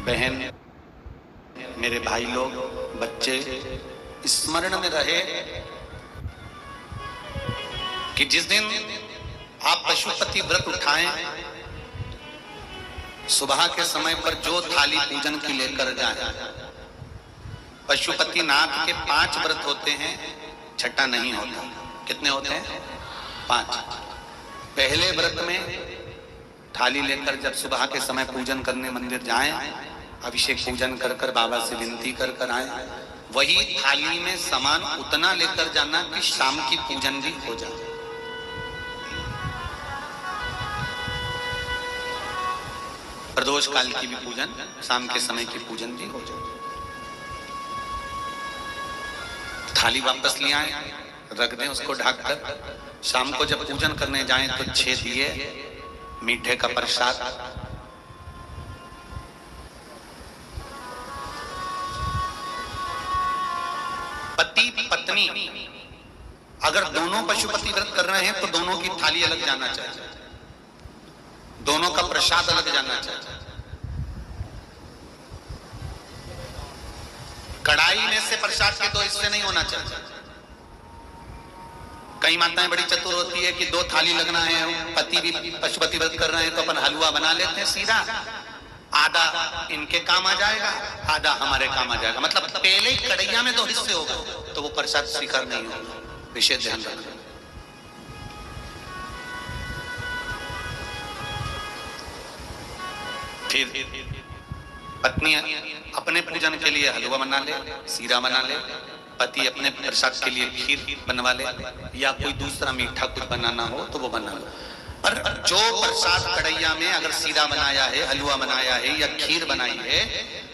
बहन, मेरे भाई लोग, बच्चे स्मरण में रहे कि जिस दिन आप पशुपति व्रत उठाएं, सुबह के समय पर जो थाली पूजन की लेकर जाए। पशुपति नाथ के 5 व्रत होते हैं, छठा नहीं होता। कितने होते हैं? 5। पहले व्रत में थाली लेकर जब सुबह के समय पूजन करने मंदिर जाएं, अभिषेक पूजन कर कर बाबा से विनती कर कर आए, वही थाली में सामान उतना लेकर जाना कि शाम की पूजन भी हो जाए। प्रदोष काल की भी पूजन, शाम के समय की पूजन भी हो जाए। थाली वापस ले आए, रख दें उसको ढक कर। शाम को जब पूजन करने जाएं तो 6 दिए, मीठे का प्रसाद, पति पत्नी अगर दोनों पशुपति व्रत कर रहे हैं तो दोनों की थाली अलग जाना चाहिए, दोनों का प्रसाद अलग जाना चाहिए। कढ़ाई में से प्रसाद के 2 हिस्से नहीं होना चाहिए। कई माताएं बड़ी चतुर होती है कि 2 थाली लगना है, पति भी पशुपति व्रत कर रहे हैं तो अपन हलवा बना लेते हैं सीधा, आधा इनके काम आ जाएगा, आधा हमारे काम आ जाएगा। मतलब पहले ही कढ़ैया में 2 हिस्से होगा तो वो प्रसाद स्वीकार नहीं होगा। विशेष ध्यान रखना। फिर पत्नी अपने पूजन के लिए हलवा बना ले, सीरा बना ले, पति अपने प्रसाद के लिए खीर बनवा ले, या कोई दूसरा मीठा कुछ बनाना हो तो वो बना लो। और जो प्रसाद कढ़ैया में अगर सीरा बनाया है, हलवा बनाया है या खीर बनाई है,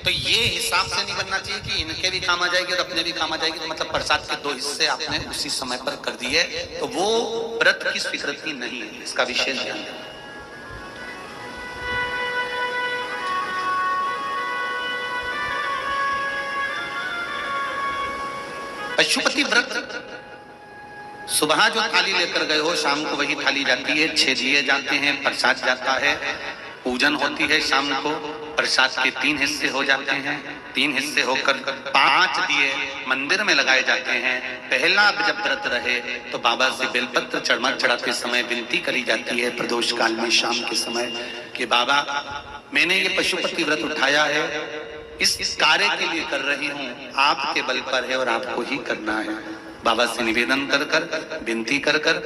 तो ये हिसाब से नहीं बनना चाहिए कि इनके भी काम आ जाएगी और अपने भी काम आ जाएगी। तो मतलब प्रसाद के 2 हिस्से आपने उसी समय पर कर दिए, तो वो व्रत की स्वीकृति नहीं है। इसका विशेष ध्यान देना। पशुपति व्रत सुबह जो थाली लेकर गए हो, शाम को वही थाली जाती है। 6 दिए जाते हैं, प्रसाद जाता है, पूजन होती है। शाम को प्रसाद के 3 हिस्से हो जाते हैं। 3 हिस्से होकर 5 दिए मंदिर में लगाए जाते हैं। पहला जब व्रत रहे तो बाबा से बेलपत्र चढ़ाते समय विनती करी जाती है प्रदोष काल में शाम के समय कि बाबा, मैंने ये पशुपति व्रत उठाया है, इस कार्य के लिए कर रही हूँ, आपके बल पर है और आपको ही करना है। बाबा से निवेदन कर कर, विनती कर कर,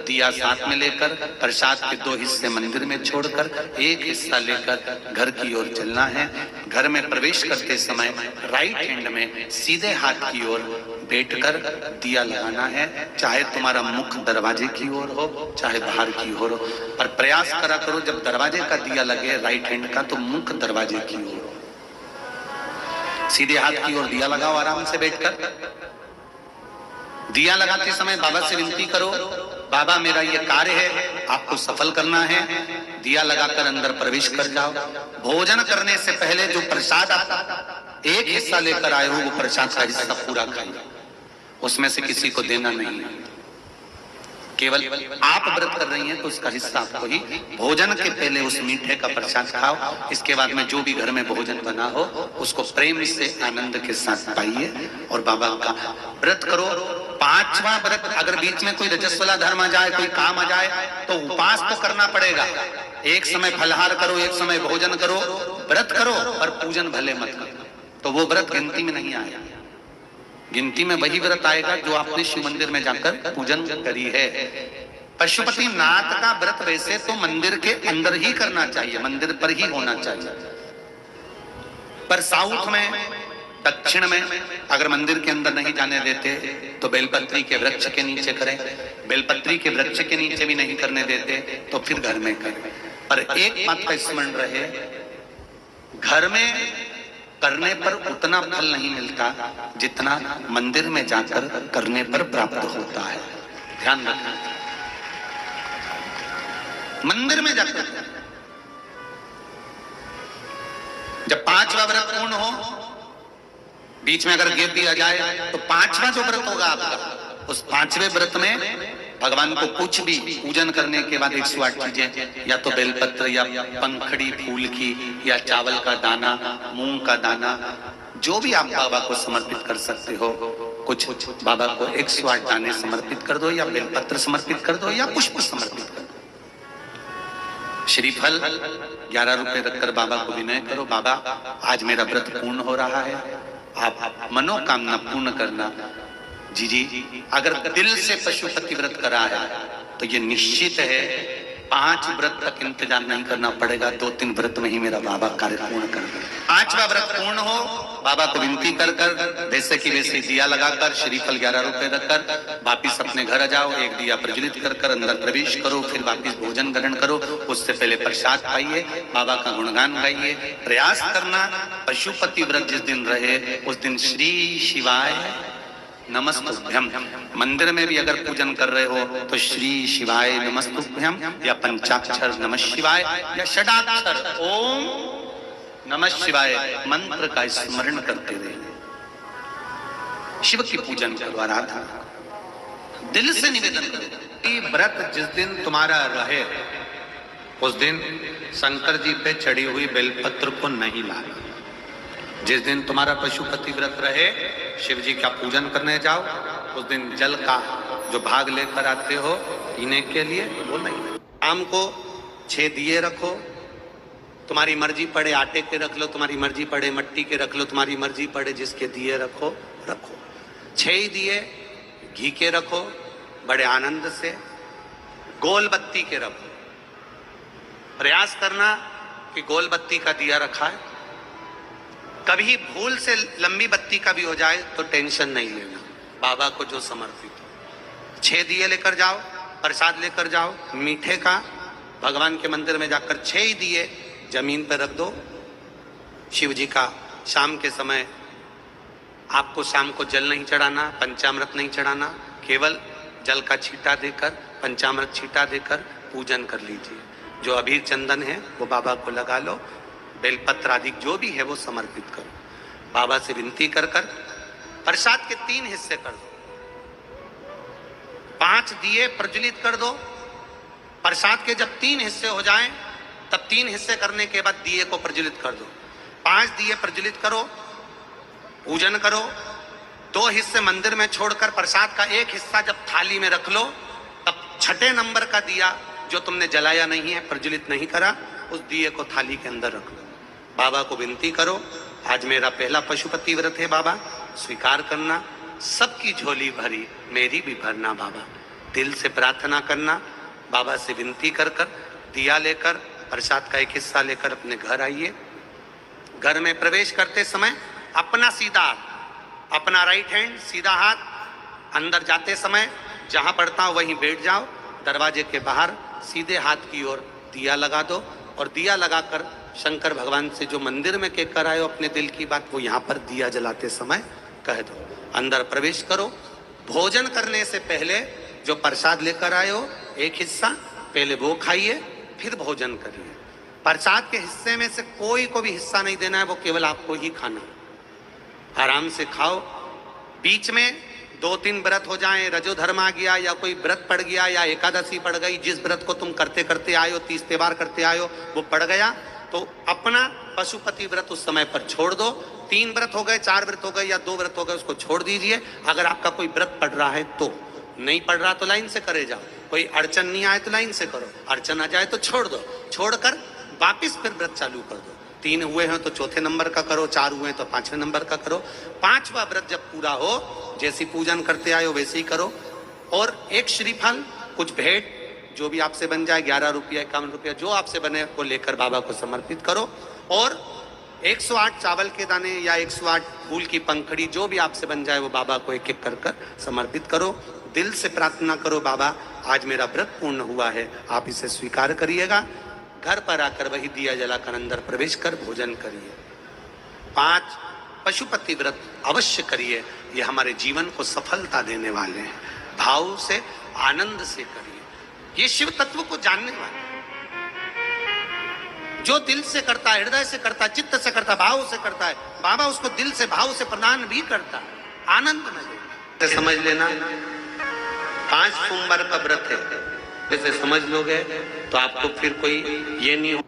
दिया साथ में लेकर, प्रसाद के 2 हिस्से मंदिर में छोड़कर 1 हिस्सा लेकर घर की ओर चलना है। घर में प्रवेश करते समय राइट हैंड में सीधे हाथ की ओर बैठकर दिया लगाना है। चाहे तुम्हारा मुख दरवाजे की ओर हो, चाहे बाहर की ओर हो, पर प्रयास करा करो जब दरवाजे का दिया लगे राइट हैंड का तो मुख दरवाजे की ओर हो। सीधे हाथ की ओर दिया लगाओ आराम से बैठकर। दिया लगाते समय बाबा से विनती करो, बाबा मेरा ये कार्य है, आपको सफल करना है। दिया लगाकर अंदर प्रवेश कर जाओ। भोजन करने से पहले जो प्रसाद आप 1 हिस्सा लेकर आए हो, वो प्रसाद का हिस्सा पूरा खाइए, उसमें से किसी को देना नहीं है। केवल आप व्रत कर रही हैं तो उसका हिस्सा आपको ही। भोजन के पहले उस मीठे का प्रसाद खाओ। इसके बाद में जो भी घर में भोजन बना हो उसको प्रेम से आनंद के साथ पाइए और बाबा का व्रत करो। 5वां व्रत अगर बीच में कोई रजस्वला धर्म आ जाए, कोई काम आ जाए, तो उपवास तो करना पड़ेगा। एक समय फलहार करो, एक समय भोजन करो, व्रत करो, पर पूजन भले मत करो। तो वो व्रत गिनती में नहीं आएगा। गिनती में वही व्रत आएगा जो आपने शिव मंदिर में जाकर पूजन करी है। पशुपति नाथ का व्रत वैसे तो मंदिर के अंदर ही करना चाहिए, मंदिर पर ही होना चाहिए, पर साउथ में, दक्षिण में अगर मंदिर के अंदर नहीं जाने देते तो बेलपत्री के वृक्ष के नीचे करें। बेलपत्री के वृक्ष के नीचे भी नहीं करने देते तो फिर घर में करें। पर एक बात का स्मरण रहे, घर में करने पर उतना फल नहीं मिलता जितना मंदिर में जाकर करने पर प्राप्त होता है। ध्यान रखना। मंदिर में जाकर जब 5वां व्रत पूर्ण हो, बीच में अगर गैप दिया जाए तो 5वां जो व्रत होगा आपका, उस 5वें व्रत में भगवान को कुछ भी पूजन करने के बाद 108 चीजें, या तो बेलपत्र या पंखड़ी फूल की या चावल का दाना, मूंग का दाना, जो भी आप बाबा को समर्पित कर सकते हो, कुछ बाबा को 108 दाने समर्पित कर दो, या बेलपत्र समर्पित कर दो, या पुष्प समर्पित कर दो। श्रीफल 11 रुपए रखकर बाबा को विनय करो, बाबा आज मेरा व्रत पूर्ण हो रहा है, आप मनोकामना पूर्ण करना। जी, अगर दिल से पशुपति व्रत करा है तो ये निश्चित है 5 व्रत तक इंतजार नहीं करना पड़ेगा, 2-3 व्रत में ही मेरा बाबा कार्य पूर्ण कर दे। 5वां व्रत पूर्ण हो, बाबा को विनती कर कर वैसे की वैसे दिया लगाकर, श्रीफल 11 रुपए रखकर वापिस अपने घर आ जाओ, एक दिया प्रज्वलित कर कर अंदर प्रवेश करो, फिर वापिस भोजन ग्रहण करो। उससे पहले प्रसाद पाइए, बाबा का गुणगान गाइए। प्रयास करना पशुपति व्रत जिस दिन रहे उस दिन श्री शिवाय नमस्तुभ्यम, मंदिर में भी अगर पूजन कर रहे हो तो श्री शिवाय नमस्तुभ्यम या पंचाक्षर नमः शिवाय या षडाक्षर ओम नमः शिवाय मंत्र का स्मरण करते रहे। शिव की पूजन करो, आराधना दिल से निवेदन करो। व्रत जिस दिन तुम्हारा रहे उस दिन शंकर जी पे चढ़ी हुई बेलपत्र को नहीं लाना। जिस दिन तुम्हारा पशुपति व्रत रहे, शिव जी का पूजन करने जाओ, उस दिन जल का जो भाग लेकर आते हो पीने के लिए वो नहीं। शाम को 6 दिए रखो, तुम्हारी मर्जी पड़े आटे के रख लो, तुम्हारी मर्जी पड़े मट्टी के रख लो, तुम्हारी मर्जी पड़े जिसके दिए रखो। 6 दिए घी के रखो, बड़े आनंद से। गोल बत्ती के रखो, प्रयास करना कि गोल बत्ती का दिया रखा है। कभी भूल से लंबी बत्ती का भी हो जाए तो टेंशन नहीं लेना, बाबा को जो समर्पित हो। 6 दिए लेकर जाओ, प्रसाद लेकर जाओ मीठे का, भगवान के मंदिर में जाकर 6 दिए जमीन पर रख दो। शिव जी का शाम के समय आपको शाम को जल नहीं चढ़ाना, पंचामृत नहीं चढ़ाना, केवल जल का छींटा देकर, पंचामृत छींटा देकर पूजन कर लीजिए। जो अबीर चंदन है वो बाबा को लगा लो, बेलपत्र आदि जो भी है वो समर्पित करो। बाबा से विनती कर कर प्रसाद के 3 हिस्से कर दो। 5 दिए प्रज्वलित कर दो। प्रसाद के जब 3 हिस्से हो जाएं तब 3 हिस्से करने के बाद दिए को प्रज्वलित कर दो। 5 दिए प्रज्वलित करो, पूजन करो। 2 हिस्से मंदिर में छोड़कर प्रसाद का 1 हिस्सा जब थाली में रख लो, तब 6ठे नंबर का दिया जो तुमने जलाया नहीं है, प्रज्वलित नहीं करा, उस दिए को थाली के अंदर रख लो। बाबा को विनती करो, आज मेरा पहला पशुपति व्रत है, बाबा स्वीकार करना, सबकी झोली भरी मेरी भी भरना। बाबा दिल से प्रार्थना करना, बाबा से विनती कर कर दिया लेकर प्रसाद का 1 हिस्सा लेकर अपने घर आइए। घर में प्रवेश करते समय अपना सीधा, अपना राइट हैंड सीधा हाथ, अंदर जाते समय जहां पड़ता हो वहीं बैठ जाओ। दरवाजे के बाहर सीधे हाथ की ओर दिया लगा दो, और दिया लगाकर शंकर भगवान से जो मंदिर में कहकर आए हो अपने दिल की बात, वो यहाँ पर दिया जलाते समय कह दो। अंदर प्रवेश करो। भोजन करने से पहले जो प्रसाद लेकर आए हो 1 हिस्सा पहले वो खाइए, फिर भोजन करिए। प्रसाद के हिस्से में से कोई को भी हिस्सा नहीं देना है, वो केवल आपको ही खाना। आराम से खाओ। बीच में 2-3 व्रत हो जाएं, रजोधर्म आ गया या कोई व्रत पड़ गया या एकादशी पड़ गई, जिस व्रत को तुम करते करते आए हो, 30 त्योहार करते आए हो, वो पड़ गया तो अपना पशुपति व्रत उस समय पर छोड़ दो। 3 व्रत हो गए, 4 व्रत हो गए या 2 व्रत हो गए, उसको छोड़ दीजिए। अगर आपका कोई व्रत पड़ रहा है तो, नहीं पड़ रहा तो लाइन से करे जाओ। कोई अड़चन नहीं आए तो लाइन से करो, अड़चन आ जाए तो छोड़ दो। छोड़कर वापिस फिर व्रत चालू कर दो। 3 हुए हैं तो 4थे नंबर का करो, 4 हुए हैं तो 5वें नंबर का करो। 5वां व्रत जब पूरा हो, जैसी पूजन करते आए हो वैसे ही करो। और 1 श्रीफल, कुछ भेंट जो भी आपसे बन जाए, 11 रुपया 51 रुपया जो आपसे बने वो लेकर बाबा को समर्पित करो। और 108 चावल के दाने या 108 फूल की पंखड़ी जो भी आपसे बन जाए वो बाबा को 1-1 कर कर समर्पित करो। दिल से प्रार्थना करो, बाबा आज मेरा व्रत पूर्ण हुआ है, आप इसे स्वीकार करिएगा। घर पर आकर वही दिया जलाकर अंदर प्रवेश कर भोजन करिए। 5 पशुपति व्रत अवश्य करिए, ये हमारे जीवन को सफलता देने वाले हैं। भाव से, आनंद से करिए। ये शिव तत्व को जानने वाले, जो दिल से करता है, हृदय से करता है, चित्त से करता है, भाव से करता है, बाबा उसको दिल से भाव से प्रदान भी करता है। आनंद में समझ लेना। 5 सोमवार का व्रत है, जैसे समझ लोगे तो आपको फिर कोई ये नहीं हो